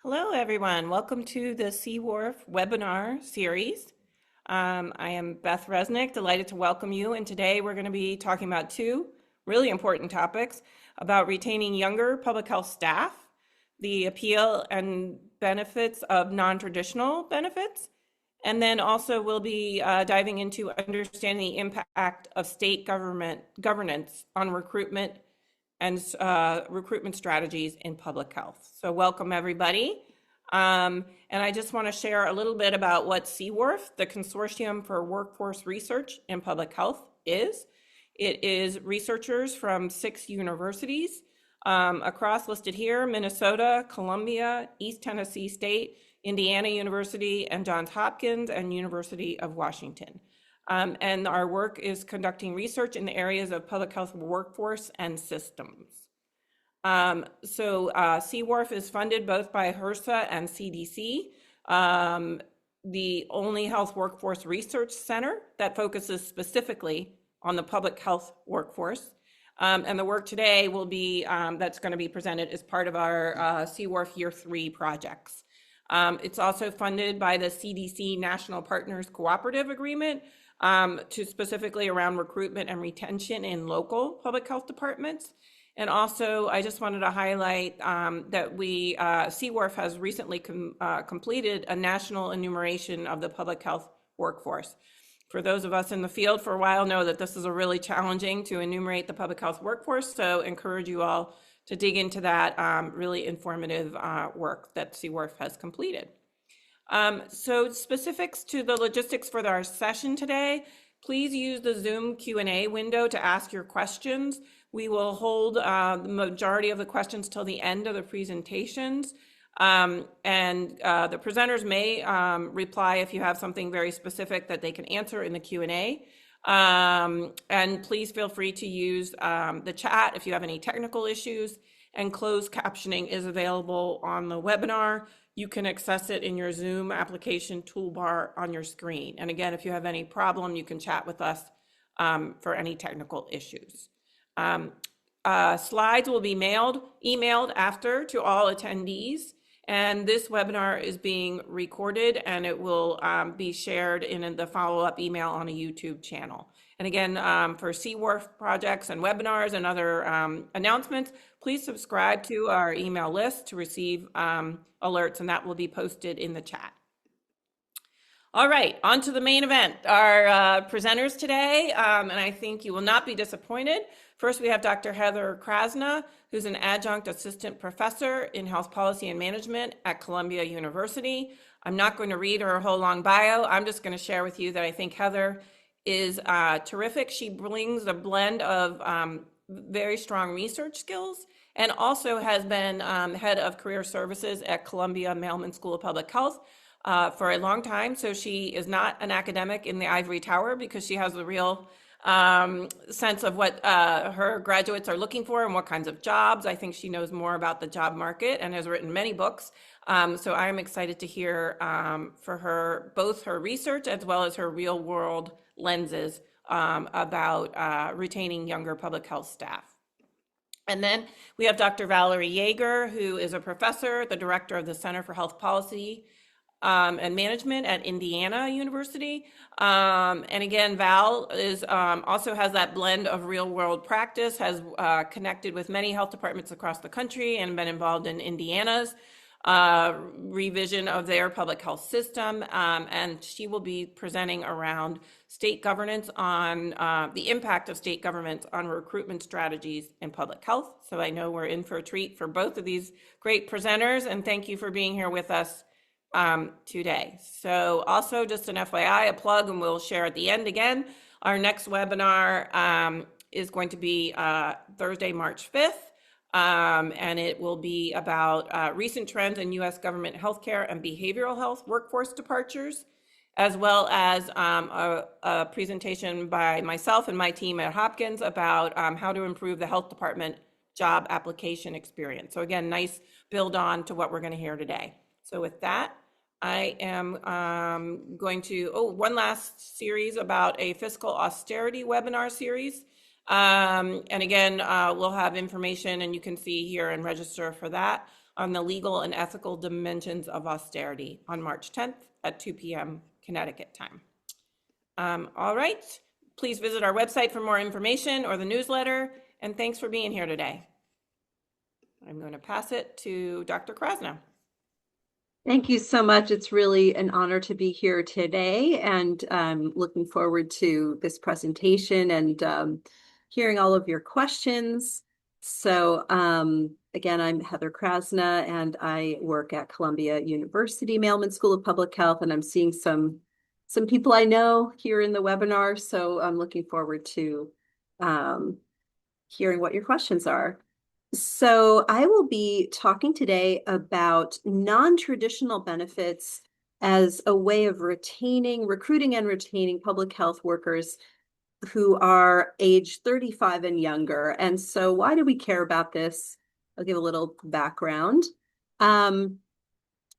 Hello, everyone. Welcome to the CWORPH webinar series. I am Beth Resnick, delighted to welcome you. And today we're going to be talking about two really important topics about retaining younger public health staff, the appeal and benefits of non-traditional benefits, and then also we'll be diving into understanding the impact of state government governance on recruitment and recruitment strategies in public health. So welcome everybody. And I just want to share a little bit about what CWORPH, the Consortium for Workforce Research in Public Health, is. It is researchers from 6 universities across listed here: Minnesota, Columbia, East Tennessee State, Indiana University, and Johns Hopkins, and University of Washington. And our work is conducting research in the areas of public health workforce and systems. CWORPH is funded both by HRSA and CDC, the only health workforce research center that focuses specifically on the public health workforce. And the work today will be, that's going to be presented as part of our CWORPH Year 3 projects. It's also funded by the CDC National Partners Cooperative Agreement, to specifically around recruitment and retention in local public health departments. And also, I just wanted to highlight that CWORPH has recently completed a national enumeration of the public health workforce. For those of us in the field for a while know that this is a really challenging to enumerate the public health workforce, so encourage you all to dig into that really informative work that CWORPH has completed. So specifics to the logistics for our session today, please use the Zoom Q&A window to ask your questions. We will hold the majority of the questions till the end of the presentations. The presenters may reply if you have something very specific that they can answer in the Q&A. And please feel free to use the chat if you have any technical issues, and closed captioning is available on the webinar. You can access it in your Zoom application toolbar on your screen. And again, if you have any problem, you can chat with us for any technical issues. Slides will be emailed after to all attendees. And this webinar is being recorded, and it will be shared in the follow-up email on a YouTube channel. And again, for CWORPH projects and webinars and other announcements, please subscribe to our email list to receive alerts, and that will be posted in the chat. All right, on to the main event, our presenters today, and I think you will not be disappointed. First, we have Dr. Heather Krasna, who's an adjunct assistant professor in health policy and management at Columbia University. I'm not going to read her whole long bio. I'm just going to share with you that I think Heather is terrific. She brings a blend of very strong research skills, and also has been head of career services at Columbia Mailman School of Public Health for a long time. So she is not an academic in the ivory tower, because she has the real sense of what her graduates are looking for and what kinds of jobs. I think she knows more about the job market and has written many books. So I'm excited to hear for her, both her research as well as her real world lenses about retaining younger public health staff. And then we have Dr. Valerie Yeager, who is a professor, the director of the Center for Health Policy and Management at Indiana University. And again, Val is also has that blend of real world practice, has connected with many health departments across the country, and been involved in Indiana's revision of their public health system. And she will be presenting around state governance on the impact of state governments on recruitment strategies in public health. So I know we're in for a treat for both of these great presenters, and thank you for being here with us today. So also just an FYI, a plug, and we'll share at the end again, our next webinar is going to be Thursday, March 5th. And it will be about recent trends in U.S. government healthcare and behavioral health workforce departures, as well as a presentation by myself and my team at Hopkins about how to improve the health department job application experience. So again, nice build on to what we're going to hear today. So with that, I am going to, one last series about a fiscal austerity webinar series And again, we'll have information, and you can see here and register for that, on the legal and ethical dimensions of austerity on March 10th at 2 p.m. Connecticut time. All right, please visit our website for more information or the newsletter, and thanks for being here today. I'm going to pass it to Dr. Krasna. Thank you so much. It's really an honor to be here today, and looking forward to this presentation and hearing all of your questions. So again, I'm Heather Krasna, and I work at Columbia University Mailman School of Public Health, and I'm seeing some people I know here in the webinar. So I'm looking forward to hearing what your questions are. So I will be talking today about non-traditional benefits as a way of recruiting and retaining public health workers who are age 35 and younger. And so why do we care about this? I'll give a little background. The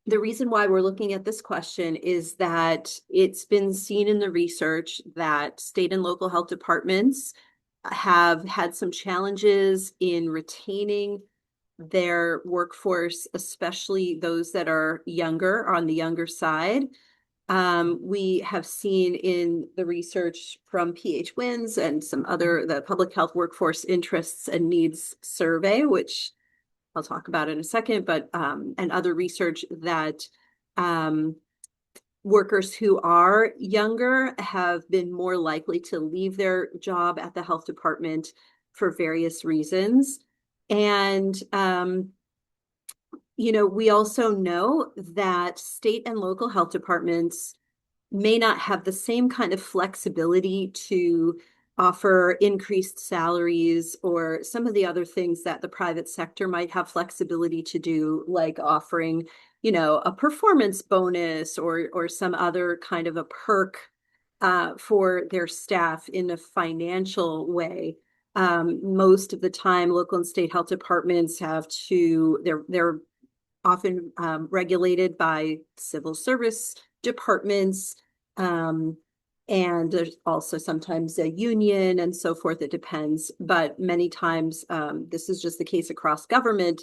reason why we're looking at this question is that it's been seen in the research that state and local health departments have had some challenges in retaining their workforce, especially those that are younger, on the younger side. We have seen in the research from PHWINS and some other, the Public Health Workforce Interests and Needs Survey, which I'll talk about in a second, but and other research that workers who are younger have been more likely to leave their job at the health department for various reasons. And, we also know that state and local health departments may not have the same kind of flexibility to offer increased salaries or some of the other things that the private sector might have flexibility to do, like offering, a performance bonus or some other kind of a perk for their staff in a financial way. Most of the time, local and state health departments they're often regulated by civil service departments. And there's also sometimes a union and so forth. It depends. But many times, this is just the case across government,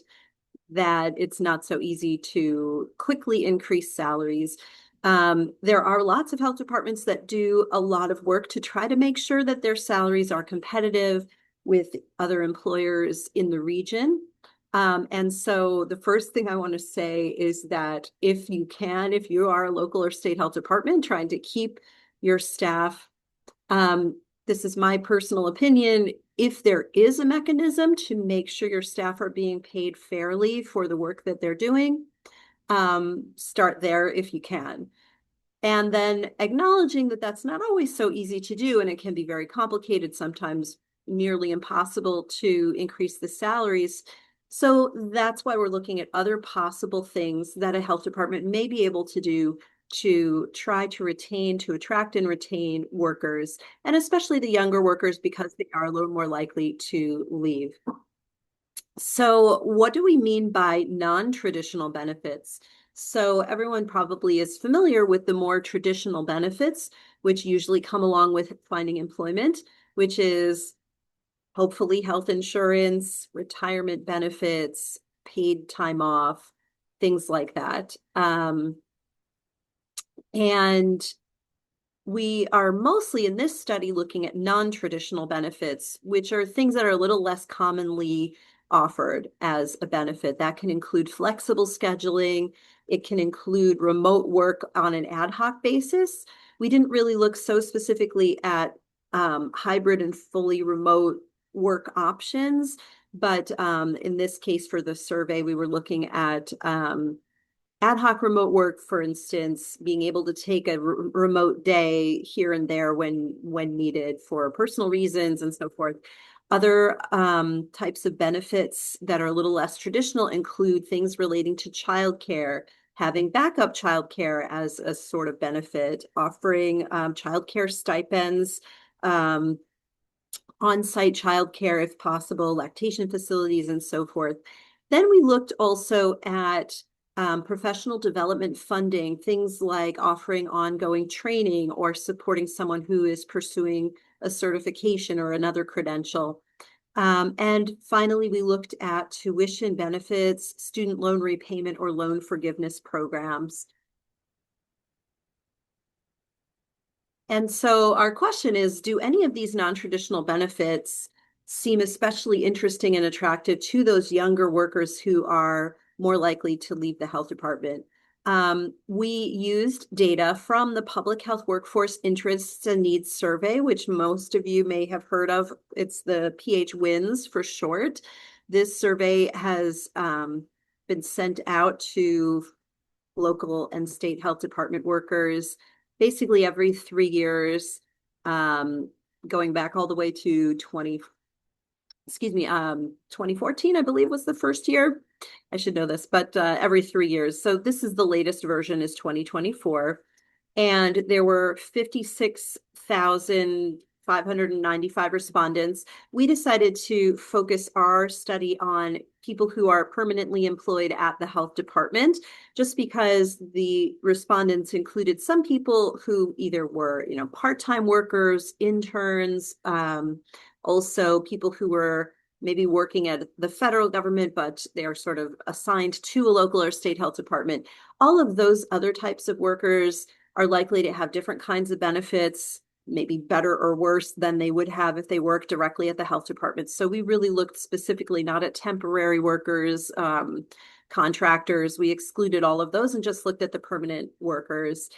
that it's not so easy to quickly increase salaries. There are lots of health departments that do a lot of work to try to make sure that their salaries are competitive with other employers in the region. And so the first thing I want to say is that if you are a local or state health department trying to keep your staff, this is my personal opinion, if there is a mechanism to make sure your staff are being paid fairly for the work that they're doing, start there if you can. And then acknowledging that that's not always so easy to do, and it can be very complicated, sometimes nearly impossible to increase the salaries. So that's why we're looking at other possible things that a health department may be able to do to try to attract and retain workers, and especially the younger workers, because they are a little more likely to leave. So what do we mean by non-traditional benefits? So everyone probably is familiar with the more traditional benefits, which usually come along with finding employment, which is hopefully health insurance, retirement benefits, paid time off, things like that. And we are mostly in this study looking at non-traditional benefits, which are things that are a little less commonly offered as a benefit. That can include flexible scheduling. It can include remote work on an ad hoc basis. We didn't really look so specifically at hybrid and fully remote work options, but in this case for the survey, we were looking at ad hoc remote work, for instance, being able to take a remote day here and there when needed for personal reasons and so forth. Other types of benefits that are a little less traditional include things relating to childcare, having backup childcare as a sort of benefit, offering childcare stipends, on-site childcare if possible, lactation facilities, and so forth. Then we looked also at professional development funding, things like offering ongoing training or supporting someone who is pursuing a certification or another credential. And finally, we looked at tuition benefits, student loan repayment, or loan forgiveness programs. And so our question is, do any of these non-traditional benefits seem especially interesting and attractive to those younger workers who are more likely to leave the health department? We used data from the Public Health Workforce Interests and Needs Survey, which most of you may have heard of. It's the PHWINS for short. This survey has been sent out to local and state health department workers basically every 3 years, going back all the way to 2014, I believe was the first year. I should know this, but every 3 years. So this is the latest version is 2024. And there were 56,595 respondents. We decided to focus our study on people who are permanently employed at the health department, just because the respondents included some people who either were, part-time workers, interns, also people who were maybe working at the federal government, but they are sort of assigned to a local or state health department. All of those other types of workers are likely to have different kinds of benefits, maybe better or worse than they would have if they worked directly at the health department. So we really looked specifically not at temporary workers, contractors. We excluded all of those and just looked at the permanent workers.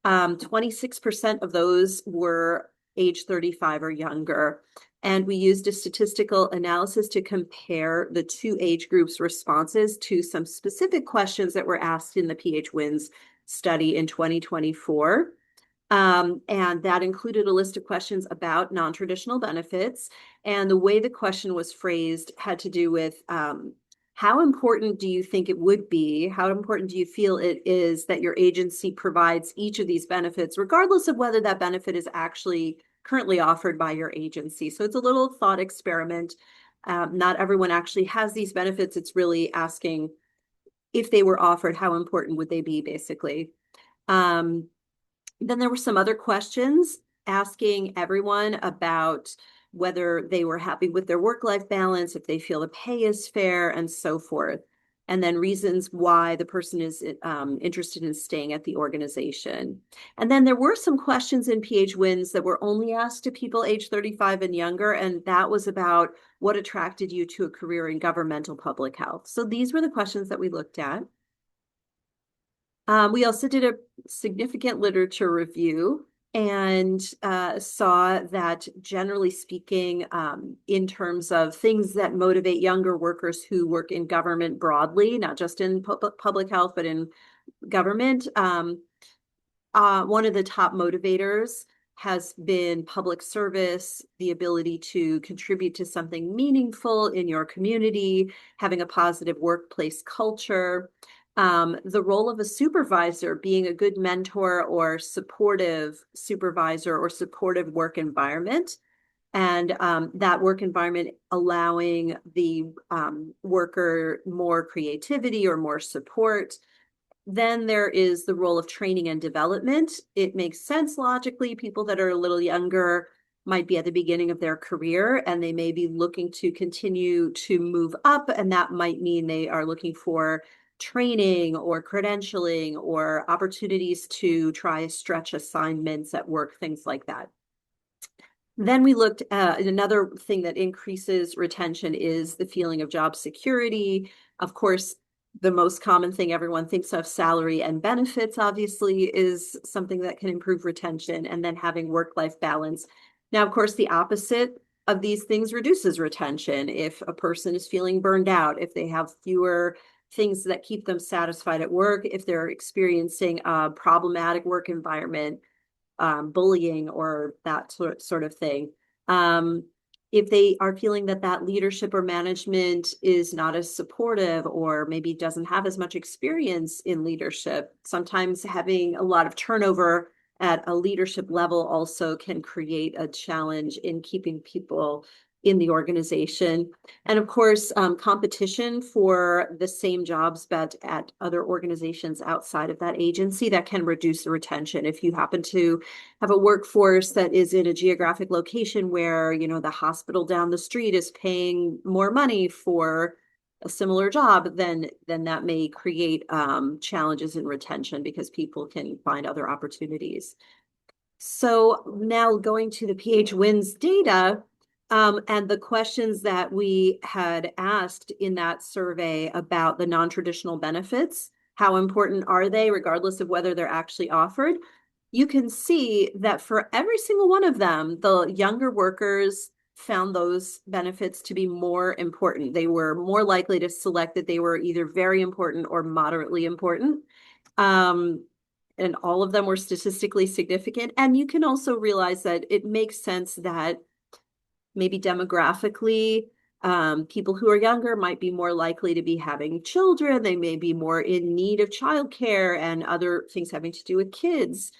26% of those were age 35 or younger. And we used a statistical analysis to compare the two age groups' responses to some specific questions that were asked in the PHWINS study in 2024. And that included a list of questions about non-traditional benefits. And the way the question was phrased had to do with how important do you think it would be? How important do you feel it is that your agency provides each of these benefits, regardless of whether that benefit is actually currently offered by your agency? So it's a little thought experiment. Not everyone actually has these benefits. It's really asking if they were offered, how important would they be, basically. Then there were some other questions asking everyone about whether they were happy with their work-life balance, if they feel the pay is fair, and so forth. And then reasons why the person is interested in staying at the organization. And then there were some questions in PHWINS that were only asked to people age 35 and younger, and that was about what attracted you to a career in governmental public health. So these were the questions that we looked at. We also did a significant literature review and saw that, generally speaking, in terms of things that motivate younger workers who work in government broadly, not just in public health, but in government, one of the top motivators has been public service, the ability to contribute to something meaningful in your community, having a positive workplace culture. The role of a supervisor, being a good mentor or supportive supervisor or supportive work environment, and that work environment allowing the worker more creativity or more support. Then there is the role of training and development. It makes sense logically. People that are a little younger might be at the beginning of their career and they may be looking to continue to move up, and that might mean they are looking for training or credentialing or opportunities to try stretch assignments at work, things like that. Then we looked at another thing that increases retention is the feeling of job security. Of course, the most common thing everyone thinks of, salary and benefits, obviously, is something that can improve retention, and then having work-life balance. Now, of course, the opposite of these things reduces retention. If a person is feeling burned out, if they have fewer things that keep them satisfied at work, if they're experiencing a problematic work environment, bullying or that sort of thing. If they are feeling that leadership or management is not as supportive or maybe doesn't have as much experience in leadership, sometimes having a lot of turnover at a leadership level also can create a challenge in keeping people in the organization. And of course, competition for the same jobs but at other organizations outside of that agency that can reduce the retention. If you happen to have a workforce that is in a geographic location where, you know, the hospital down the street is paying more money for a similar job, then that may create challenges in retention because people can find other opportunities. So now going to the PH wins data, and the questions that we had asked in that survey about the non-traditional benefits, how important are they, regardless of whether they're actually offered? You can see that for every single one of them, the younger workers found those benefits to be more important. They were more likely to select that they were either very important or moderately important. And all of them were statistically significant. And you can also realize that it makes sense that maybe demographically, people who are younger might be more likely to be having children. They may be more in need of childcare and other things having to do with kids.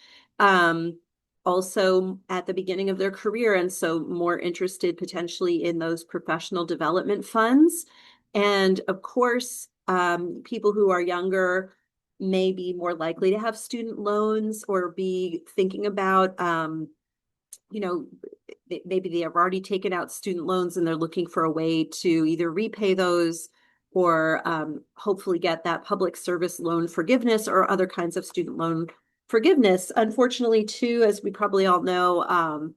Also at the beginning of their career, and so more interested potentially in those professional development funds. And of course, people who are younger may be more likely to have student loans or be thinking about, you know, maybe they have already taken out student loans and they're looking for a way to either repay those or hopefully get that public service loan forgiveness or other kinds of student loan forgiveness. Unfortunately, too, as we probably all know,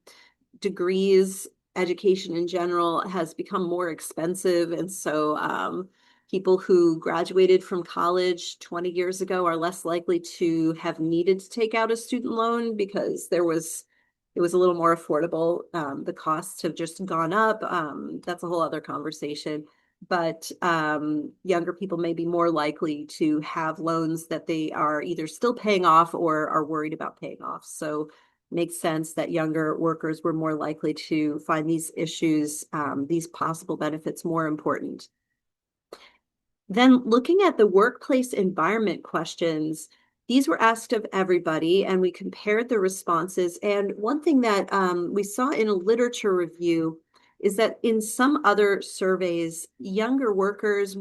degrees, education in general has become more expensive. And so people who graduated from college 20 years ago are less likely to have needed to take out a student loan because it was a little more affordable. The costs have just gone up. That's a whole other conversation. But younger people may be more likely to have loans that they are either still paying off or are worried about paying off. So makes sense that younger workers were more likely to find these issues, these possible benefits more important. Then looking at the workplace environment questions, these were asked of everybody, and we compared the responses. And one thing that we saw in a literature review is that in some other surveys, younger workers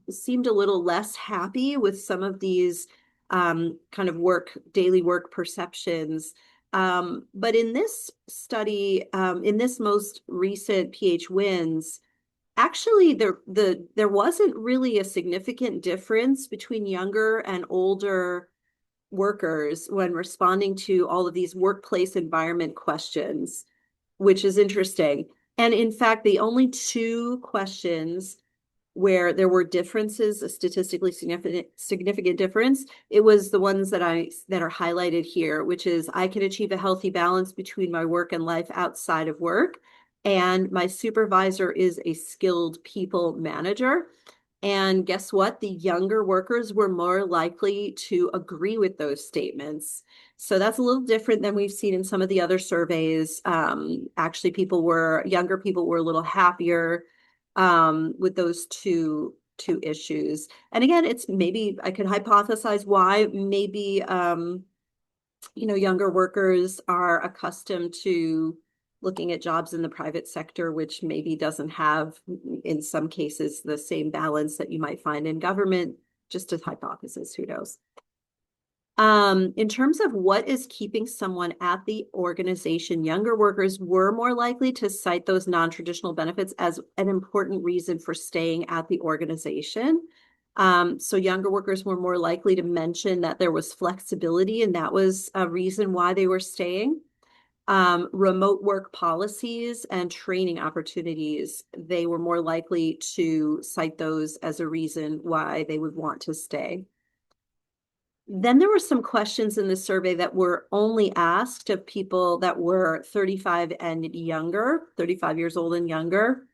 seemed a little less happy with some of these kind of daily work perceptions. But in this study, in this most recent PH wins, actually, there wasn't really a significant difference between younger and older workers when responding to all of these workplace environment questions, which is interesting. And in fact, the only two questions where there were differences, a statistically significant difference, it was the ones that are highlighted here, which is I can achieve a healthy balance between my work and life outside of work, and my supervisor is a skilled people manager. And guess what? The younger workers were more likely to agree with those statements. So that's a little different than we've seen in some of the other surveys. Actually, younger people were a little happier with those two issues. And again, it's maybe I could hypothesize why maybe younger workers are accustomed to looking at jobs in the private sector, which maybe doesn't have, in some cases, the same balance that you might find in government. Just a hypothesis, who knows? In terms of what is keeping someone at the organization, younger workers were more likely to cite those non-traditional benefits as an important reason for staying at the organization. So younger workers were more likely to mention that there was flexibility, and that was a reason why they were staying. Remote work policies and training opportunities, they were more likely to cite those as a reason why they would want to stay. Then there were some questions in the survey that were only asked of people that were 35 and younger, 35 years old and younger.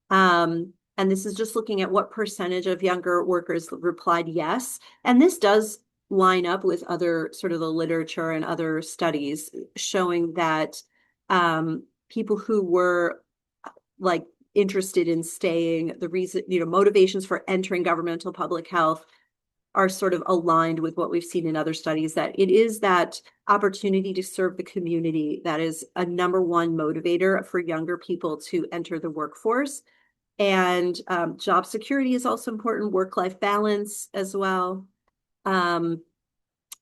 And this is just looking at what percentage of younger workers replied yes. And this does line up with other sort of the literature and other studies showing that people who were like interested in staying, the reason, motivations for entering governmental public health are sort of aligned with what we've seen in other studies, that it is that opportunity to serve the community that is a number one motivator for younger people to enter the workforce. And job security is also important, work-life balance as well. Um,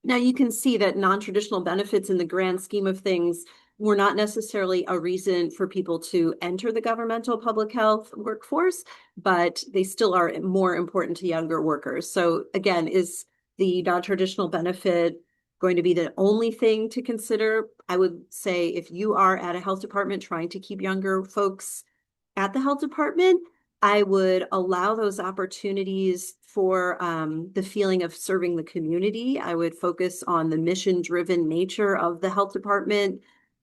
Now you can see that non-traditional benefits in the grand scheme of things were not necessarily a reason for people to enter the governmental public health workforce, but they still are more important to younger workers. So again, is the non-traditional benefit going to be the only thing to consider? I would say if you are at a health department trying to keep younger folks at the health department, I would allow those opportunities for the feeling of serving the community. I would focus on the mission-driven nature of the health department.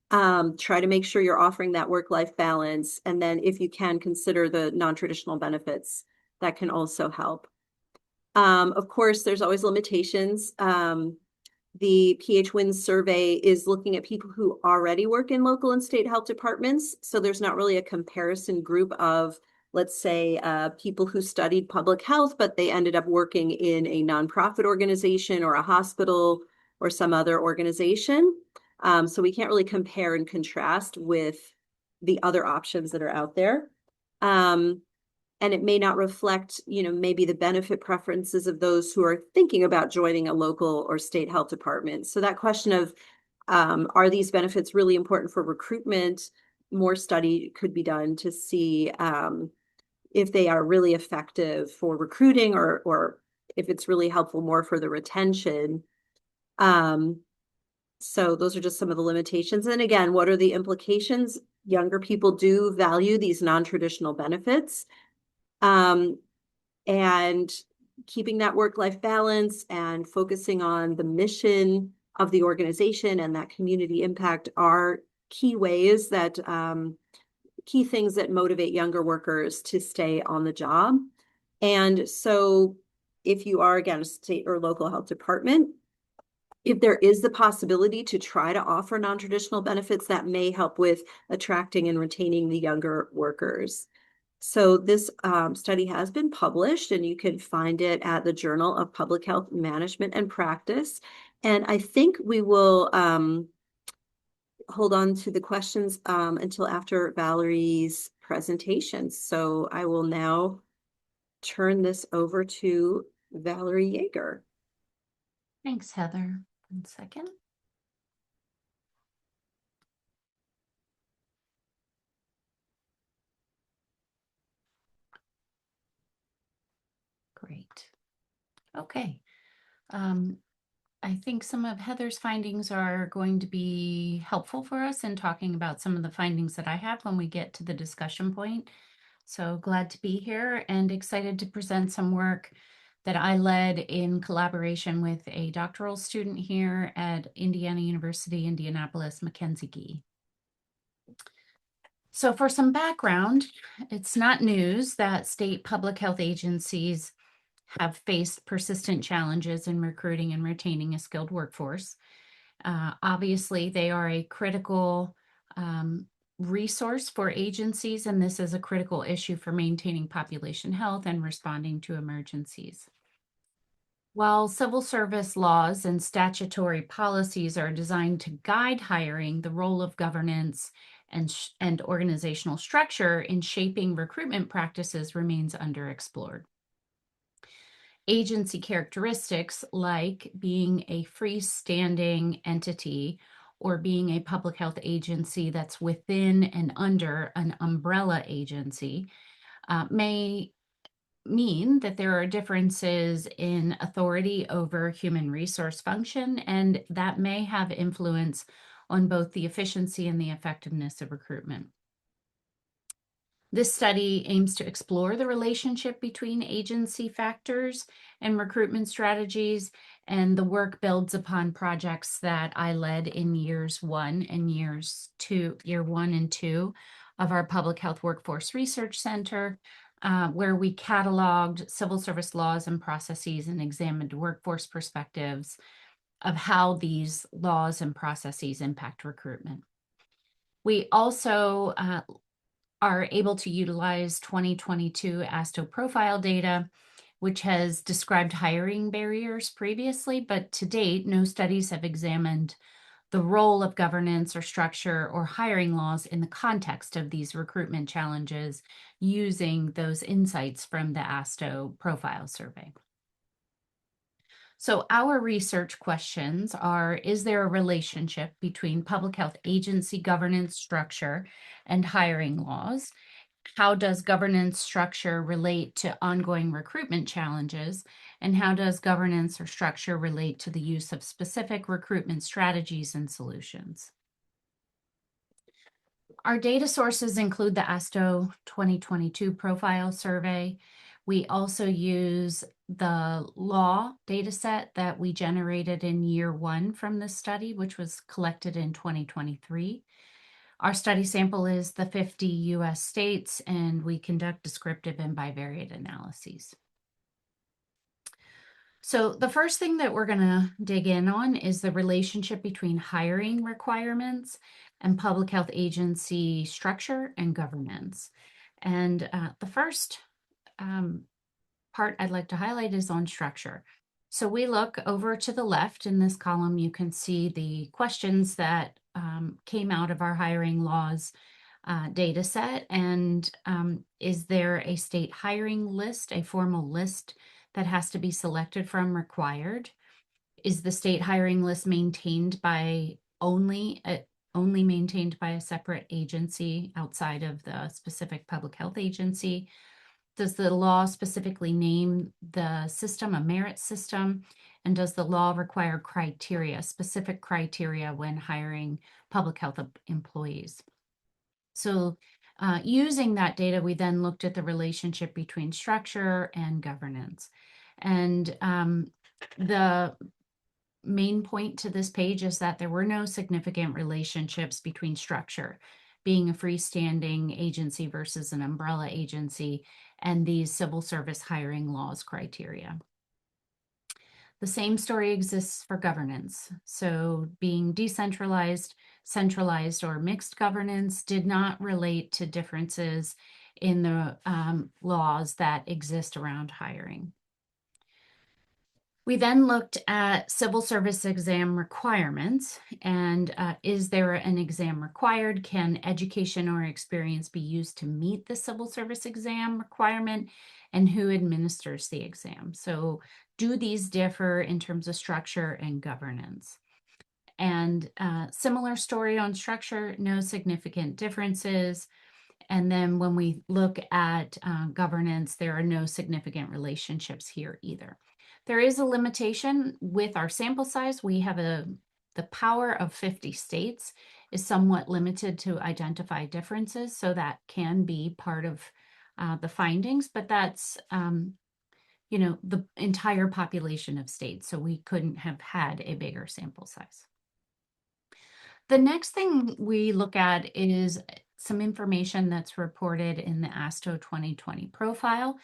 Try to make sure you're offering that work-life balance. And then if you can, consider the non-traditional benefits that can also help. Of course, there's always limitations. The PHWINS survey is looking at people who already work in local and state health departments. So there's not really a comparison group of, let's say, people who studied public health, but they ended up working in a nonprofit organization or a hospital or some other organization. So we can't really compare and contrast with the other options that are out there. And it may not reflect, maybe the benefit preferences of those who are thinking about joining a local or state health department. So that question of, are these benefits really important for recruitment? More study could be done to see if they are really effective for recruiting or if it's really helpful more for the retention. So those are just some of the limitations. And again, what are the implications? Younger people do value these non-traditional benefits. And keeping that work-life balance and focusing on the mission of the organization and that community impact are key ways that key things that motivate younger workers to stay on the job. And so if you are, again, a state or local health department, if there is the possibility to try to offer non-traditional benefits, that may help with attracting and retaining the younger workers. So this study has been published, and you can find it at the Journal of Public Health Management and Practice. And I think we will hold on to the questions until after Valerie's presentation. So I will now turn this over to Valerie Yeager. Thanks, Heather. 1 second. Great. Okay. I think some of Heather's findings are going to be helpful for us in talking about some of the findings that I have when we get to the discussion point. So glad to be here and excited to present some work that I led in collaboration with a doctoral student here at Indiana University, Indianapolis, Mackenzie Gee. So for some background, it's not news that state public health agencies have faced persistent challenges in recruiting and retaining a skilled workforce. Obviously, they are a critical resource for agencies, and this is a critical issue for maintaining population health and responding to emergencies. While civil service laws and statutory policies are designed to guide hiring, the role of governance and organizational structure in shaping recruitment practices remains underexplored. Agency characteristics like being a freestanding entity or being a public health agency that's within and under an umbrella agency may mean that there are differences in authority over human resource function, and that may have influence on both the efficiency and the effectiveness of recruitment. This study aims to explore the relationship between agency factors and recruitment strategies, and the work builds upon projects that I led in year 1 and 2 of our Public Health Workforce Research Center, where we cataloged civil service laws and processes and examined workforce perspectives of how these laws and processes impact recruitment. We also are able to utilize 2022 ASTO profile data which has described hiring barriers previously, but to date, no studies have examined the role of governance or structure or hiring laws in the context of these recruitment challenges using those insights from the ASTO profile survey. So our research questions are, is there a relationship between public health agency governance structure and hiring laws? How does governance structure relate to ongoing recruitment challenges? And how does governance or structure relate to the use of specific recruitment strategies and solutions? Our data sources include the ASTO 2022 profile survey. We also use the law data set that we generated in year 1 from this study, which was collected in 2023. Our study sample is the 50 US states, and we conduct descriptive and bivariate analyses. So the first thing that we're going to dig in on is the relationship between hiring requirements and public health agency structure and governance. And the first part I'd like to highlight is on structure. So we look over to the left in this column, you can see the questions that came out of our hiring laws data set. And is there a state hiring list, a formal list that has to be selected from required? Is the state hiring list maintained by only maintained by a separate agency outside of the specific public health agency? Does the law specifically name the system a merit system? And does the law require criteria, specific criteria when hiring public health employees? So using that data, we then looked at the relationship between structure and governance. And the main point to this page is that there were no significant relationships between structure, being a freestanding agency versus an umbrella agency, and these civil service hiring laws criteria. The same story exists for governance. So being decentralized, centralized, or mixed governance did not relate to differences in the laws that exist around hiring. We then looked at civil service exam requirements, and is there an exam required? Can education or experience be used to meet the civil service exam requirement? And who administers the exam? So do these differ in terms of structure and governance? And similar story on structure, no significant differences. And then when we look at governance, there are no significant relationships here either. There is a limitation with our sample size. We have the power of 50 states is somewhat limited to identify differences. So that can be part of the findings, but that's, the entire population of states. So we couldn't have had a bigger sample size. The next thing we look at is some information that's reported in the ASTO 2020 profile,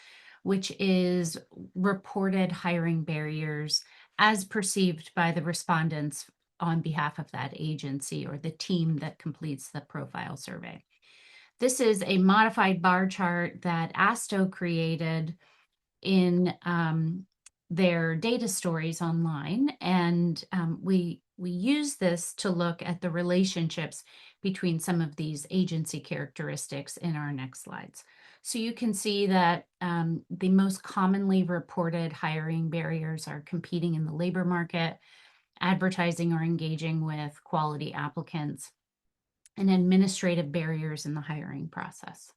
which is reported hiring barriers as perceived by the respondents on behalf of that agency or the team that completes the profile survey. This is a modified bar chart that ASTO created in their data stories online, and we use this to look at the relationships between some of these agency characteristics in our next slides. So you can see that the most commonly reported hiring barriers are competing in the labor market, advertising or engaging with quality applicants, and administrative barriers in the hiring process.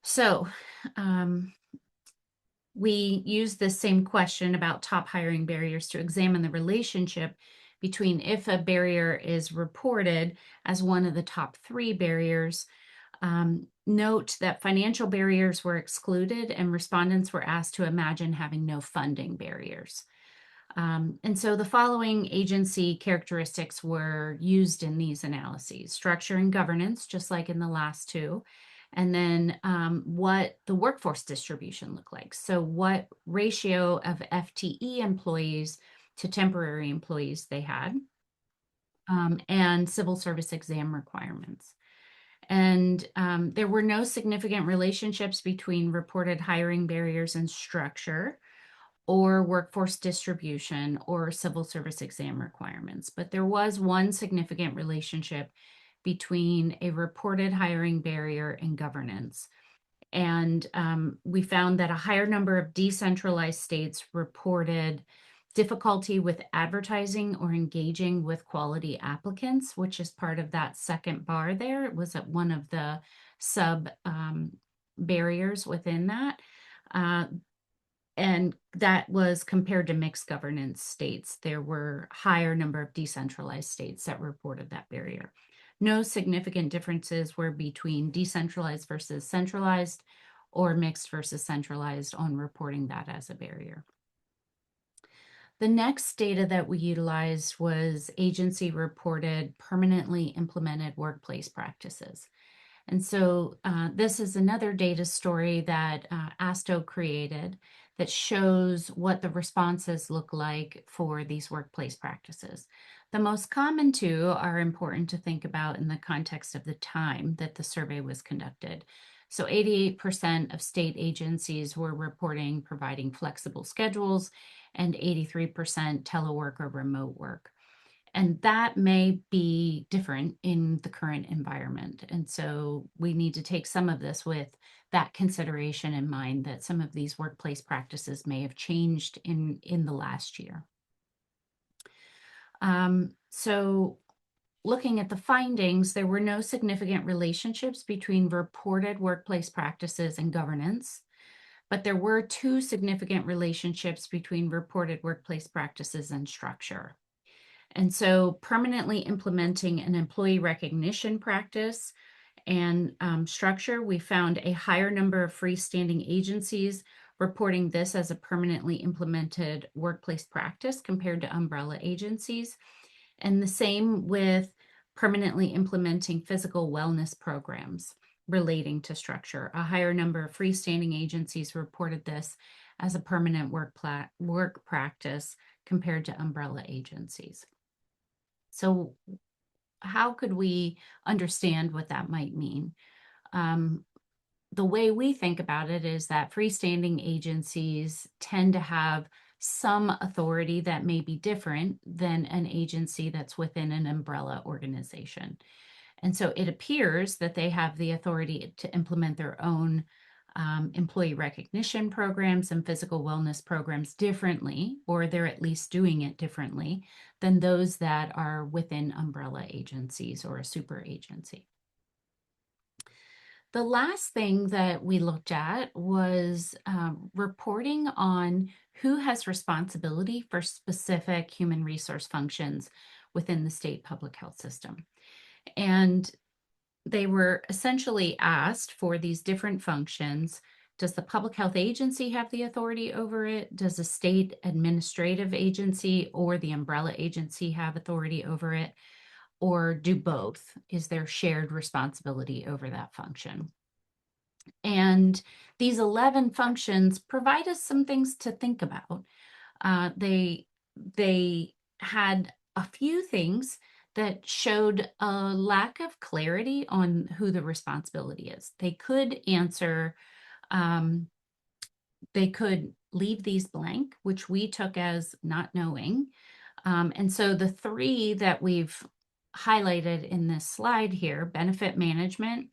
So we use this same question about top hiring barriers to examine the relationship between if a barrier is reported as one of the top 3 barriers. Note that financial barriers were excluded and respondents were asked to imagine having no funding barriers. And so the following agency characteristics were used in these analyses: structure and governance, just like in the last 2. And then what the workforce distribution looked like. So what ratio of FTE employees to temporary employees they had, and civil service exam requirements. And there were no significant relationships between reported hiring barriers and structure, or workforce distribution, or civil service exam requirements. But there was one significant relationship between a reported hiring barrier and governance. And we found that a higher number of decentralized states reported difficulty with advertising or engaging with quality applicants, which is part of that second bar there. It was at one of the sub barriers within that. And that was compared to mixed governance states. There were higher number of decentralized states that reported that barrier. No significant differences were between decentralized versus centralized or mixed versus centralized on reporting that as a barrier. The next data that we utilized was agency reported permanently implemented workplace practices. And so this is another data story that ASTO created that shows what the responses look like for these workplace practices. The most common two are important to think about in the context of the time that the survey was conducted. So 88% of state agencies were reporting providing flexible schedules and 83% telework or remote work. And that may be different in the current environment. And so we need to take some of this with that consideration in mind, that some of these workplace practices may have changed in the last year. So looking at the findings, there were no significant relationships between reported workplace practices and governance, but there were two significant relationships between reported workplace practices and structure. And so permanently implementing an employee recognition practice and structure, we found a higher number of freestanding agencies reporting this as a permanently implemented workplace practice compared to umbrella agencies. And the same with permanently implementing physical wellness programs relating to structure. A higher number of freestanding agencies reported this as a permanent work practice compared to umbrella agencies. So how could we understand what that might mean? The way we think about it is that freestanding agencies tend to have some authority that may be different than an agency that's within an umbrella organization. And so it appears that they have the authority to implement their own employee recognition programs and physical wellness programs differently, or they're at least doing it differently than those that are within umbrella agencies or a super agency. The last thing that we looked at was reporting on who has responsibility for specific human resource functions within the state public health system. And they were essentially asked for these different functions. Does the public health agency have the authority over it? Does the state administrative agency or the umbrella agency have authority over it? Or do both? Is there shared responsibility over that function? And these 11 functions provide us some things to think about. They had a few things that showed a lack of clarity on who the responsibility is. They could answer, they could leave these blank, which we took as not knowing. And so the three that we've highlighted in this slide here, benefit management,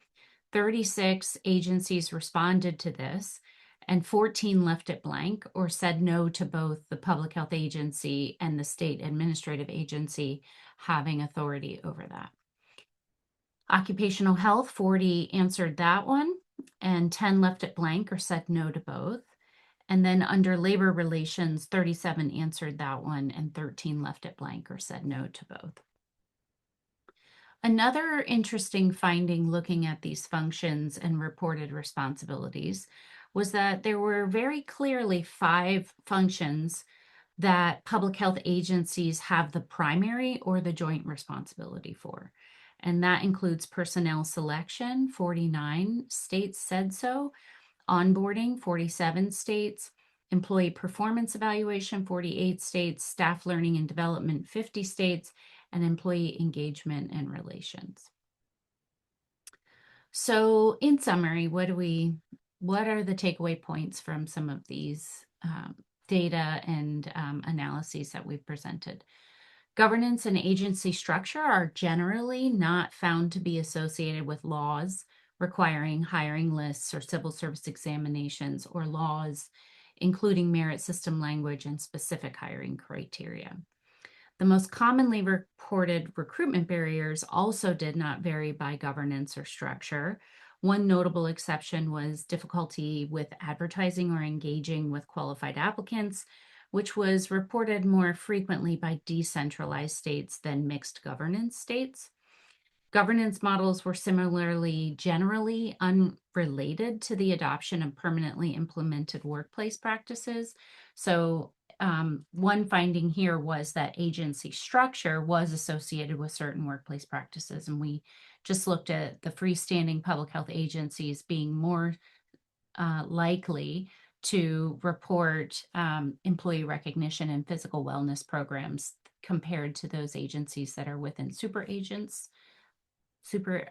36 agencies responded to this, and 14 left it blank or said no to both the public health agency and the state administrative agency having authority over that. Occupational health, 40 answered that one, and 10 left it blank or said no to both. And then under labor relations, 37 answered that one, and 13 left it blank or said no to both. Another interesting finding looking at these functions and reported responsibilities was that there were very clearly 5 functions that public health agencies have the primary or the joint responsibility for. And that includes personnel selection, 49 states said so, onboarding, 47 states, employee performance evaluation, 48 states, staff learning and development, 50 states, and employee engagement and relations. So in summary, what are the takeaway points from some of these data and analyses that we've presented? Governance and agency structure are generally not found to be associated with laws requiring hiring lists or civil service examinations, or laws including merit system language and specific hiring criteria. The most commonly reported recruitment barriers also did not vary by governance or structure. One notable exception was difficulty with advertising or engaging with qualified applicants, which was reported more frequently by decentralized states than mixed governance states. Governance models were similarly generally unrelated to the adoption of permanently implemented workplace practices. So one finding here was that agency structure was associated with certain workplace practices. And we just looked at the freestanding public health agencies being more likely to report employee recognition and physical wellness programs compared to those agencies that are within super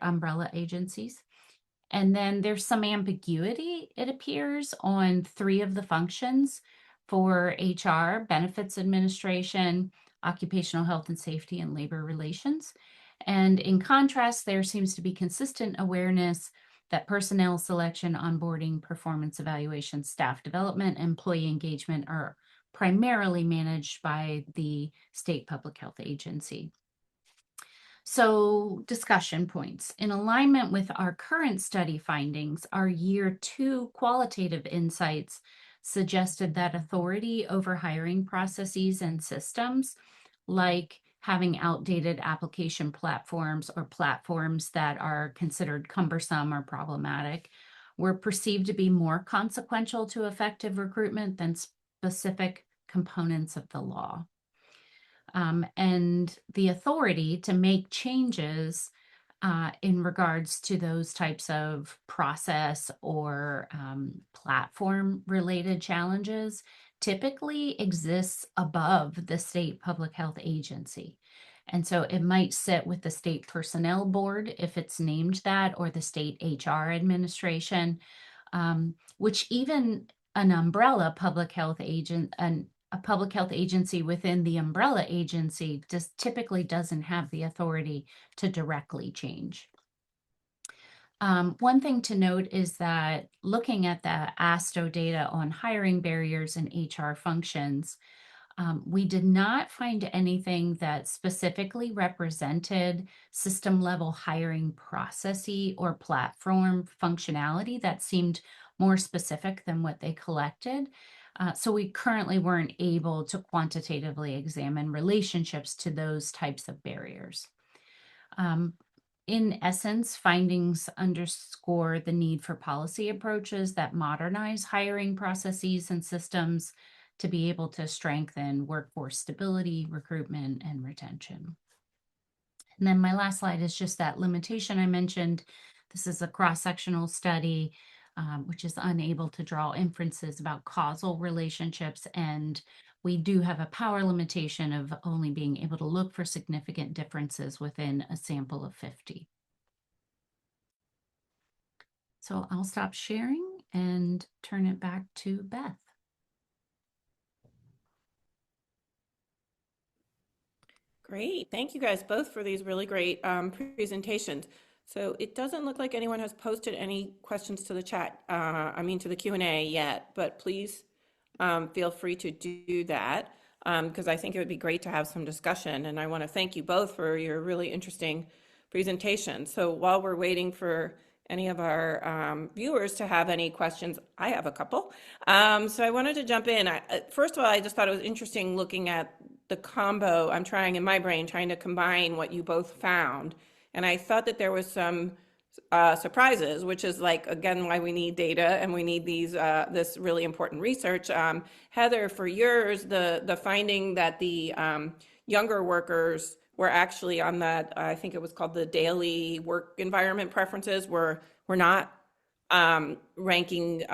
umbrella agencies. And then there's some ambiguity, it appears, on 3 of the functions for HR, benefits administration, occupational health and safety, and labor relations. And in contrast, there seems to be consistent awareness that personnel selection, onboarding, performance evaluation, staff development, employee engagement are primarily managed by the state public health agency. So, discussion points. In alignment with our current study findings, our year 2 qualitative insights suggested that authority over hiring processes and systems, like having outdated application platforms or platforms that are considered cumbersome or problematic, were perceived to be more consequential to effective recruitment than specific components of the law. And the authority to make changes in regards to those types of process or platform related challenges typically exists above the state public health agency. And so it might sit with the state personnel board if it's named that, or the state HR administration, which even an umbrella public health agent, a public health agency within the umbrella agency just typically doesn't have the authority to directly change. One thing to note is that looking at the ASTO data on hiring barriers and HR functions, we did not find anything that specifically represented system level hiring processy or platform functionality that seemed more specific than what they collected. So we currently weren't able to quantitatively examine relationships to those types of barriers. In essence, findings underscore the need for policy approaches that modernize hiring processes and systems to be able to strengthen workforce stability, recruitment, and retention. And then my last slide is just that limitation I mentioned. This is a cross-sectional study which is unable to draw inferences about causal relationships, and we do have a power limitation of only being able to look for significant differences within a sample of 50. So I'll stop sharing and turn it back to Beth. Great. Thank you guys both for these really great presentations. So it doesn't look like anyone has posted any questions to the chat, to the Q&A yet, but please feel free to do that because I think it would be great to have some discussion. And I want to thank you both for your really interesting presentation. So while we're waiting for any of our viewers to have any questions, I have a couple. So I wanted to jump in. First of all, I just thought it was interesting looking at the combo. I'm trying in my brain, trying to combine what you both found. And I thought that there was some surprises, which is like, again, why we need data and we need these this really important research. Heather, for yours, the finding that the younger workers were actually on that, I think it was called the daily work environment preferences, were not ranking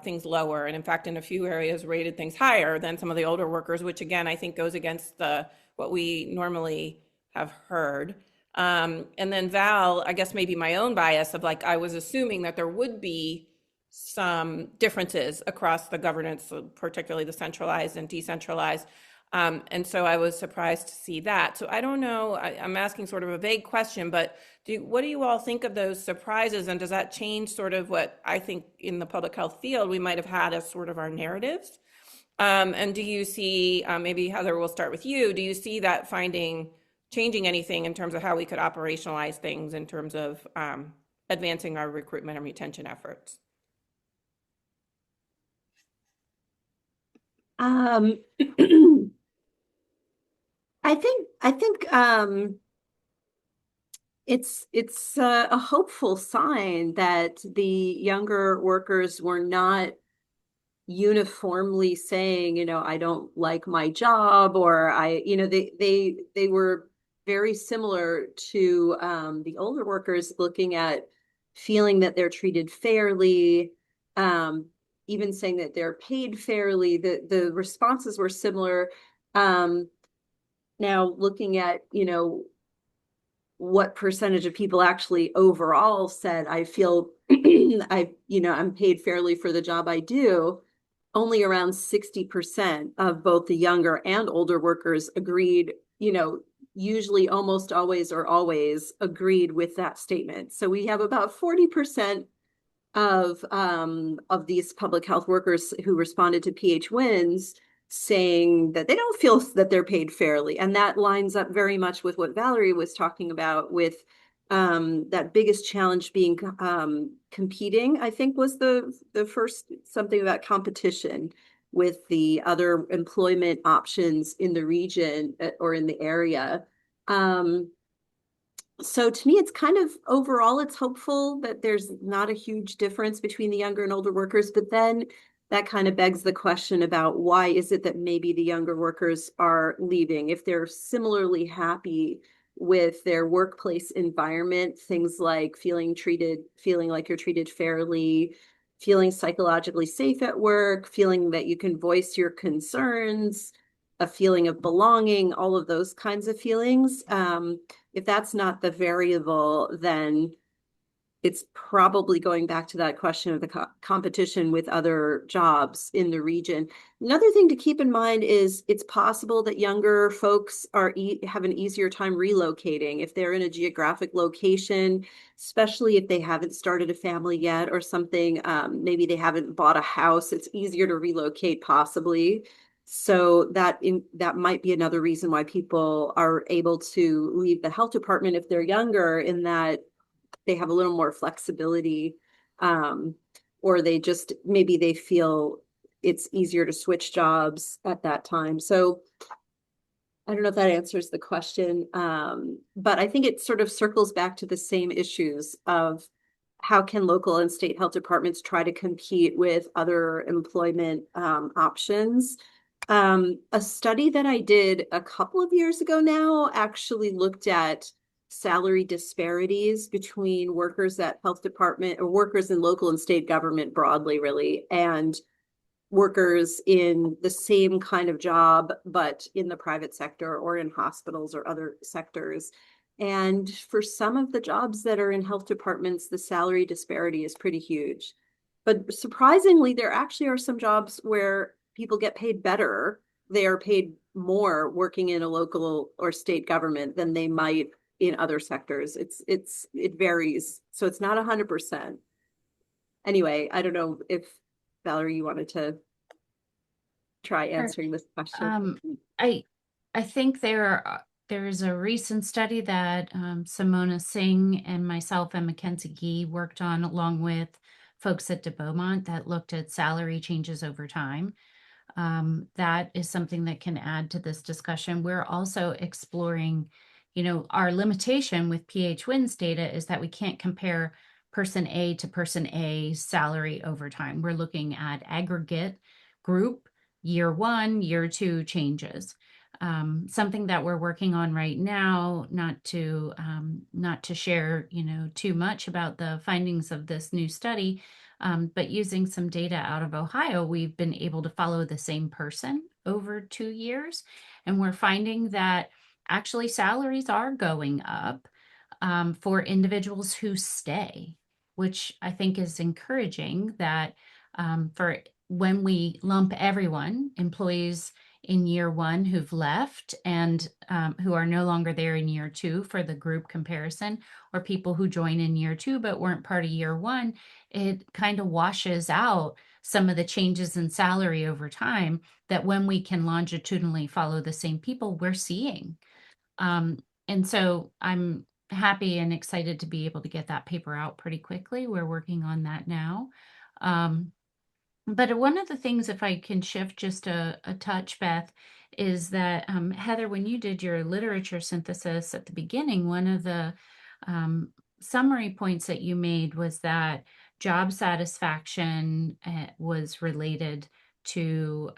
things lower, and in fact, in a few areas, rated things higher than some of the older workers, which again, I think goes against what we normally have heard. And then Val, I guess maybe my own bias of like, I was assuming that there would be some differences across the governance, particularly the centralized and decentralized. And so I was surprised to see that. So I don't know, I'm asking sort of a vague question, but what do you all think of those surprises? And does that change sort of what I think in the public health field we might have had as sort of our narratives? And do you see, maybe Heather, we'll start with you. Do you see that finding changing anything in terms of how we could operationalize things in terms of advancing our recruitment and retention efforts? Um, I think it's a hopeful sign that the younger workers were not uniformly saying, I don't like my job, or they were very similar to the older workers, looking at feeling that they're treated fairly, um, even saying that they're paid fairly. The responses were similar. Um, Now looking at, what percentage of people actually overall said, I feel I'm paid fairly for the job I do. Only around 60% of both the younger and older workers agreed, usually almost always or always agreed with that statement. So we have about 40% of these public health workers who responded to PH Wins saying that they don't feel that they're paid fairly. And that lines up very much with what Valerie was talking about, with that biggest challenge being competing, I think was the first, something about competition with the other employment options in the region or in the area. So to me, it's kind of overall, it's hopeful that there's not a huge difference between the younger and older workers, but then that kind of begs the question about why is it that maybe the younger workers are leaving if they're similarly happy with their workplace environment, things like feeling like you're treated fairly, feeling psychologically safe at work, feeling that you can voice your concerns, a feeling of belonging, all of those kinds of feelings. If that's not the variable, then it's probably going back to that question of the competition with other jobs in the region. Another thing to keep in mind is it's possible that younger folks have an easier time relocating if they're in a geographic location, especially if they haven't started a family yet or something. Maybe they haven't bought a house. It's easier to relocate possibly. So that might be another reason why people are able to leave the health department if they're younger, in that they have a little more flexibility, or maybe they feel it's easier to switch jobs at that time. So I don't know if that answers the question, but I think it sort of circles back to the same issues of how can local and state health departments try to compete with other employment options. A study that I did a couple of years ago now actually looked at salary disparities between workers at health department, or workers in local and state government broadly, really, and workers in the same kind of job, but in the private sector or in hospitals or other sectors. And for some of the jobs that are in health departments, the salary disparity is pretty huge. But surprisingly, there actually are some jobs where people get paid better. They are paid more working in a local or state government than they might in other sectors. It varies. So it's not 100%. Anyway, I don't know if Valerie, you wanted to try answering this question. I think there's a recent study that Simona Singh and myself and Mackenzie Gee worked on, along with folks at De Beaumont, that looked at salary changes over time. That is something that can add to this discussion. We're also exploring, our limitation with PH Wins data is that we can't compare person A to person A's salary over time. We're looking at aggregate group, year 1, year 2 changes. Something that we're working on right now, not to share, too much about the findings of this new study, but using some data out of Ohio, we've been able to follow the same person over 2 years. And we're finding that actually salaries are going up. for individuals who stay, which I think is encouraging that for when we lump everyone, employees in year one who've left and who are no longer there in year two for the group comparison, or people who join in year two but weren't part of year one, it kind of washes out some of the changes in salary over time that when we can longitudinally follow the same people, we're seeing. And so I'm happy and excited to be able to get that paper out pretty quickly. We're working on that now. But one of the things, if I can shift just a touch, Beth, is that Heather, when you did your literature synthesis at the beginning, one of the summary points that you made was that job satisfaction was related to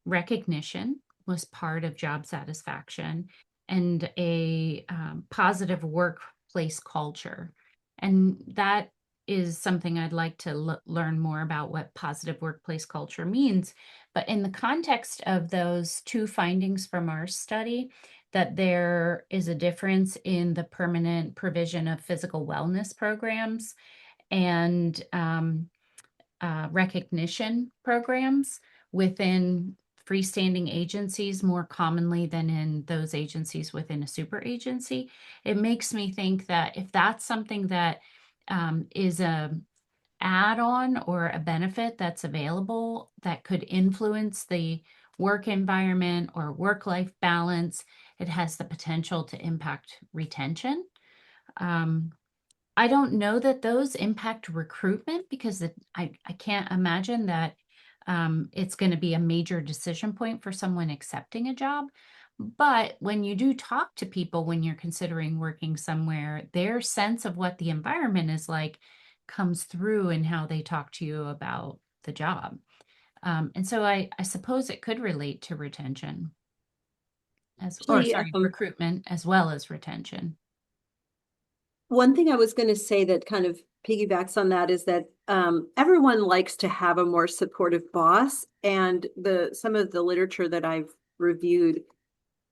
recognition was part of job satisfaction and a positive workplace culture. And that is something I'd like to learn more about what positive workplace culture means. But in the context of those two findings from our study, that there is a difference in the permanent provision of physical wellness programs and recognition programs within freestanding agencies more commonly than in those agencies within a super agency. It makes me think that if that's something that is a add-on or a benefit that's available that could influence the work environment or work-life balance, it has the potential to impact retention. I don't know that those impact recruitment because I can't imagine that it's going to be a major decision point for someone accepting a job. But when you do talk to people when you're considering working somewhere, their sense of what the environment is like comes through in how they talk to you about the job. And so I suppose it could relate to retention recruitment as well as retention. One thing I was going to say that kind of piggybacks on that is that everyone likes to have a more supportive boss, and some of the literature that I've reviewed,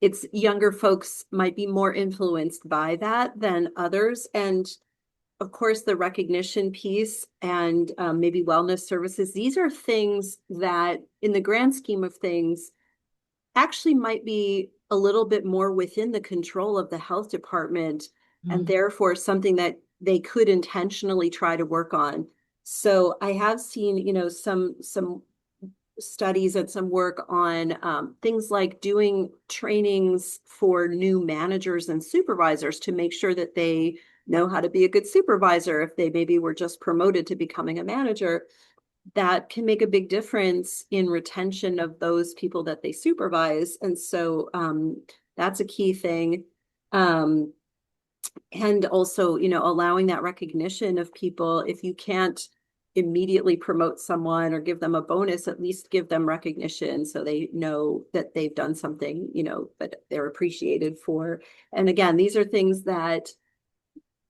it's younger folks might be more influenced by that than others. And of course, the recognition piece and maybe wellness services, these are things that in the grand scheme of things actually might be a little bit more within the control of the health department, and therefore something that they could intentionally try to work on. So I have seen, some studies and some work on things like doing trainings for new managers and supervisors to make sure that they know how to be a good supervisor if they maybe were just promoted to becoming a manager. That can make a big difference in retention of those people that they supervise. And so that's a key thing. And also, allowing that recognition of people. If you can't immediately promote someone or give them a bonus, at least give them recognition so they know that they've done something, that they're appreciated for. And again, these are things that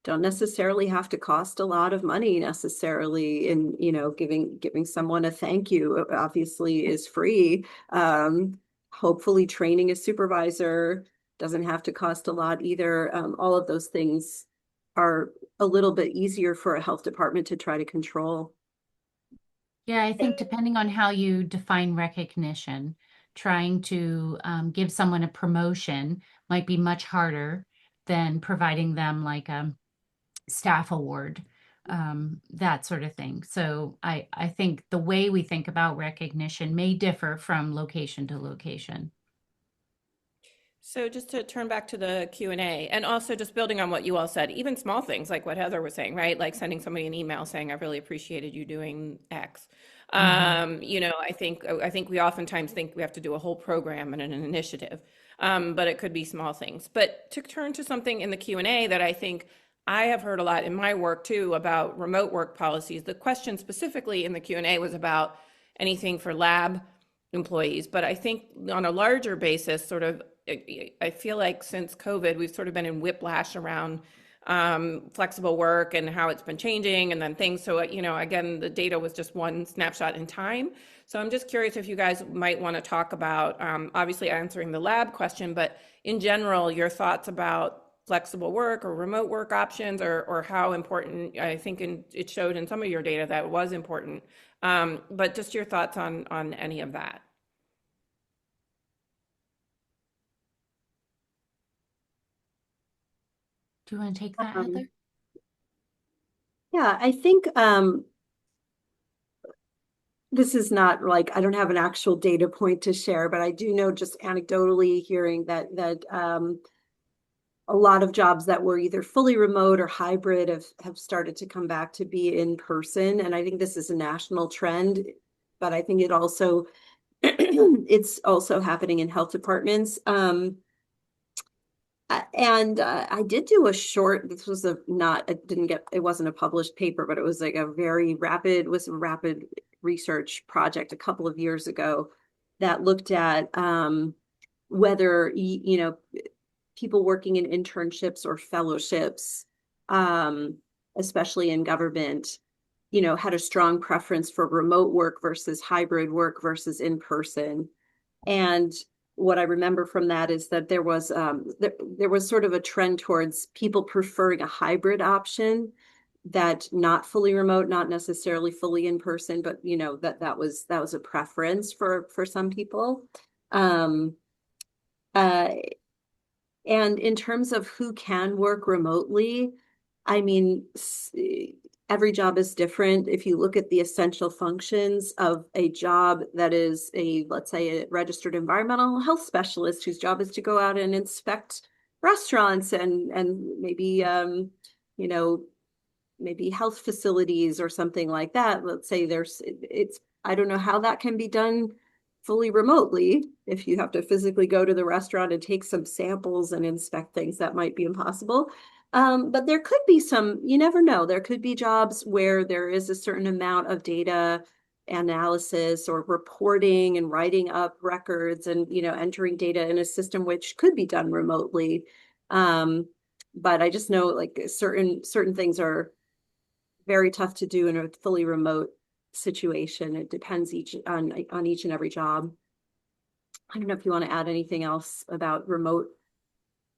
don't necessarily have to cost a lot of money necessarily. And, giving someone a thank you obviously is free. Hopefully training a supervisor doesn't have to cost a lot either. All of those things are a little bit easier for a health department to try to control. Yeah, I think depending on how you define recognition, trying to give someone a promotion might be much harder than providing them like a staff award, that sort of thing. So I think the way we think about recognition may differ from location to location. So just to turn back to the Q&A, and also just building on what you all said, even small things like what Heather was saying, right? Like sending somebody an email saying, I really appreciated you doing X. I think we oftentimes think we have to do a whole program and an initiative, but it could be small things. But to turn to something in the Q&A that I think I have heard a lot in my work too about remote work policies. The question specifically in the Q&A was about anything for lab employees, but I think on a larger basis, sort of, I feel like since COVID, we've sort of been in whiplash around flexible work and how it's been changing and then things. So, again, the data was just one snapshot in time. So I'm just curious if you guys might want to talk about, obviously answering the lab question, but in general, your thoughts about flexible work or remote work options, or how important, I think it showed in some of your data that it was important. But just your thoughts on any of that. Do you want to take that, Um, Heather? yeah, I think this is not like I don't have an actual data point to share, but I do know just anecdotally hearing that a lot of jobs that were either fully remote or hybrid have started to come back to be in person. And I think this is a national trend, but I think it also it's also happening in health departments. And I did do a short, this was a not, it didn't get, it wasn't a published paper, but it was like a very rapid, was a rapid research project a couple of years ago that looked at whether, you know, people working in internships or fellowships, um, especially in government, you know, had a strong preference for remote work versus hybrid work versus in person. And what I remember from that is that there was sort of a trend towards people preferring a hybrid option that not fully remote, not necessarily fully in person, but you know that was a preference for some people. Um, uh, and in terms of who can work remotely, I mean, every job is different. If you look at the essential functions of a job that is let's say, a registered environmental health specialist whose job is to go out and inspect restaurants and maybe you know, maybe health facilities or something like that. Let's say it's, I don't know how that can be done fully remotely. If you have to physically go to the restaurant and take some samples and inspect things, that might be impossible. But there could be some, you never know, there could be jobs where there is a certain amount of data analysis or reporting and writing up records and, you know, entering data in a system which could be done remotely. But I just know like certain things are very tough to do in a fully remote situation. It depends on each and every job. I don't know if you want to add anything else about remote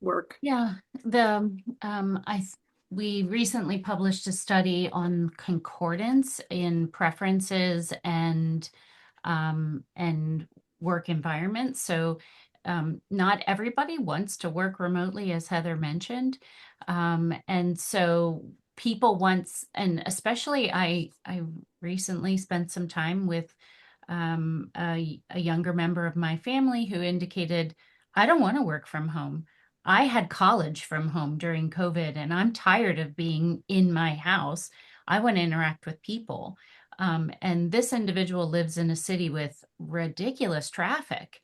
work. Yeah, the we recently published a study on concordance in preferences and work environments. So not everybody wants to work remotely, as Heather mentioned. And so people once, and especially I recently spent some time with a younger member of my family who indicated, I don't want to work from home. I had college from home during COVID, and I'm tired of being in my house. I want to interact with people. And this individual lives in a city with ridiculous traffic,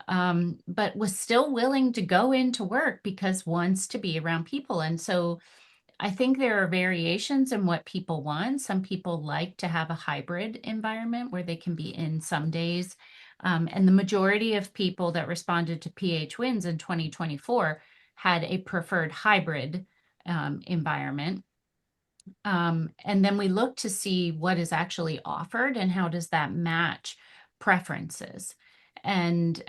but was still willing to go into work because wants to be around people. And so I think there are variations in what people want. Some people like to have a hybrid environment where they can be in some days. And the majority of people that responded to PH Wins in 2024 had a preferred hybrid environment. And then we look to see what is actually offered and how does that match preferences. And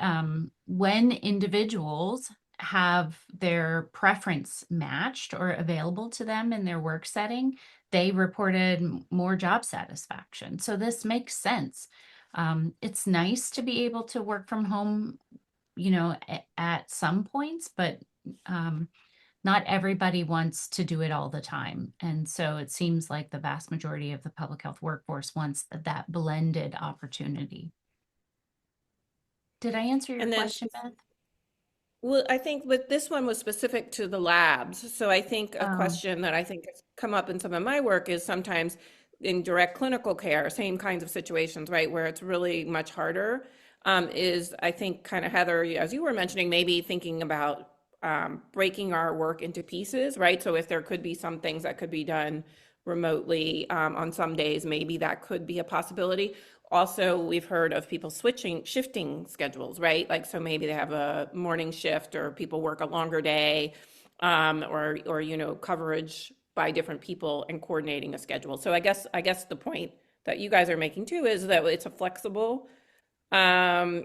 when individuals have their preference matched or available to them in their work setting, they reported more job satisfaction. So this makes sense. It's nice to be able to work from home, you know, at some points, but not everybody wants to do it all the time. And so it seems like the vast majority of the public health workforce wants that blended opportunity. Did I answer your And then, question, Beth? well, I think with this one was specific to the labs. So I think a Oh, question that I think has come up in some of my work is sometimes in direct clinical care, same kinds of situations, right, where it's really much harder, is I think kind of Heather, as you were mentioning, maybe thinking about breaking our work into pieces, right? So if there could be some things that could be done remotely on some days, maybe that could be a possibility. Also, we've heard of people shifting schedules, right? Like, so maybe they have a morning shift or people work a longer day, or, you know, coverage by different people and coordinating a schedule. So I guess the point that you guys are making too is that it's a flexible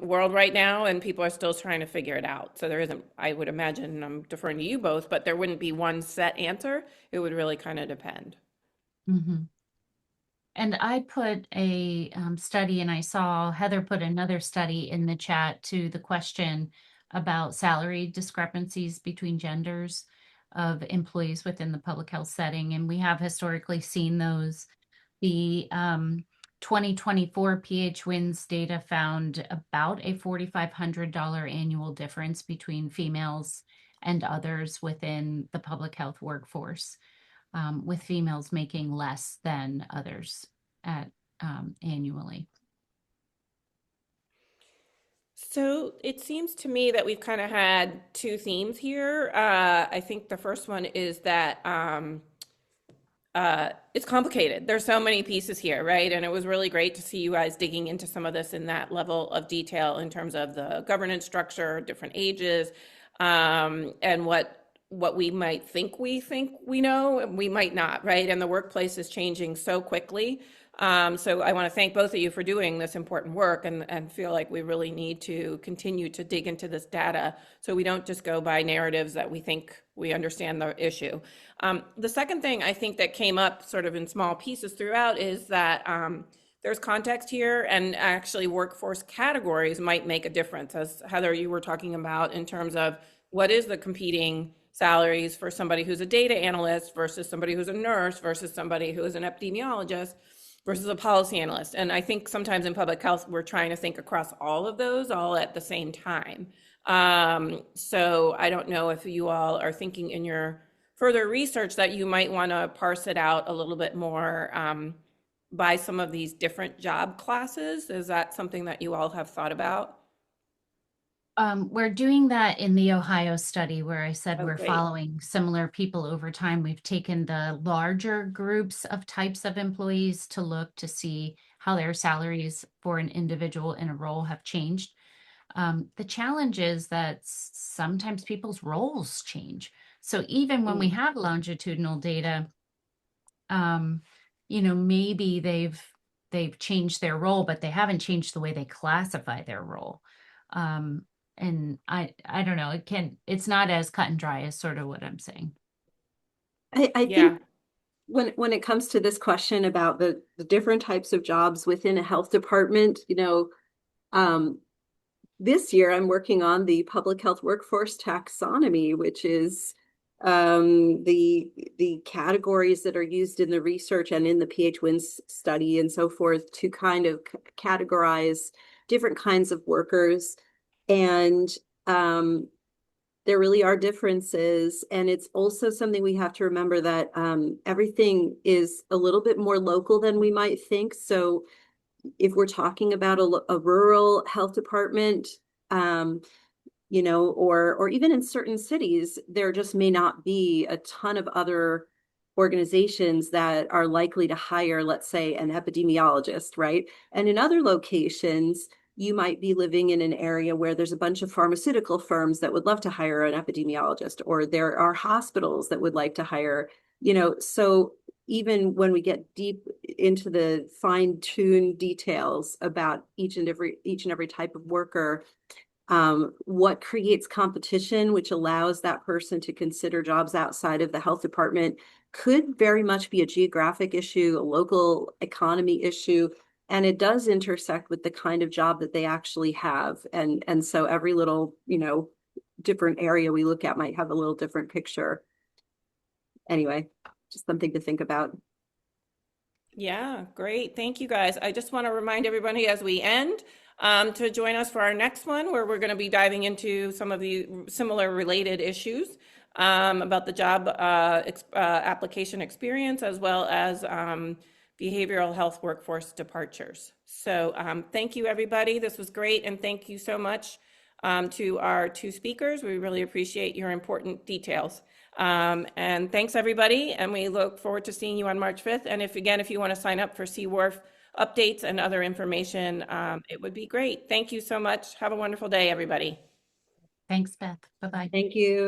world right now, and people are still trying to figure it out. So there isn't, I would imagine, and I'm deferring to you both, but there wouldn't be one set answer. It would really kind of depend. Mhm. And I put a study, and I saw Heather put another study in the chat to the question about salary discrepancies between genders of employees within the public health setting. And we have historically seen those. The 2024 PH Wins data found about a $4,500 annual difference between females and others within the public health workforce, with females making less than others at annually. So it seems to me that we've kind of had two themes here. I think the first one is that it's complicated. There's so many pieces here, right? And it was really great to see you guys digging into some of this in that level of detail in terms of the governance structure, different ages, and what we might think we know, we might not, right? And the workplace is changing so quickly. So I want to thank both of you for doing this important work, and feel like we really need to continue to dig into this data so we don't just go by narratives that we think we understand the issue. The second thing I think that came up sort of in small pieces throughout is that there's context here, and actually workforce categories might make a difference, as Heather, you were talking about, in terms of what is the competing salaries for somebody who's a data analyst versus somebody who's a nurse versus somebody who is an epidemiologist versus a policy analyst. And I think sometimes in public health, we're trying to think across all of those all at the same time. So I don't know if you all are thinking in your further research that you might want to parse it out a little bit more by some of these different job classes. Is that something that you all have thought about? We're doing that in the Ohio study where I said Oh, we're great. following similar people over time. We've taken the larger groups of types of employees to look to see how their salaries for an individual in a role have changed. The challenge is that sometimes people's roles change. So even when we have longitudinal data, maybe they've changed their role, but they haven't changed the way they classify their role. And I don't know, it's not as cut and dry as sort of what I'm saying. I Yeah. think when it comes to this question about the different types of jobs within a health department, this year I'm working on the public health workforce taxonomy, which is the categories that are used in the research and in the PH Wins study and so forth to kind of categorize different kinds of workers. And there really are differences. And it's also something we have to remember that everything is a little bit more local than we might think. So if we're talking about a rural health department, or even in certain cities, there just may not be a ton of other organizations that are likely to hire, let's say, an epidemiologist, right? And in other locations, you might be living in an area where there's a bunch of pharmaceutical firms that would love to hire an epidemiologist, or there are hospitals that would like to hire, so even when we get deep into the fine-tuned details about each and every type of worker, what creates competition, which allows that person to consider jobs outside of the health department, could very much be a geographic issue, a local economy issue, and it does intersect with the kind of job that they actually have. And so every little, different area we look at might have a little different picture. Anyway, just something to think about. Yeah, great. Thank you guys. I just want to remind everybody as we end to join us for our next one, where we're going to be diving into some of the similar related issues about the job application experience, as well as behavioral health workforce departures. So thank you, everybody. This was great. And thank you so much to our two speakers. We really appreciate your important details. And thanks, everybody. And we look forward to seeing you on March 5th. And if you want to sign up for CWORPH updates and other information, it would be great. Thank you so much. Have a wonderful day, everybody. Thanks, Beth. Bye-bye. Thank you.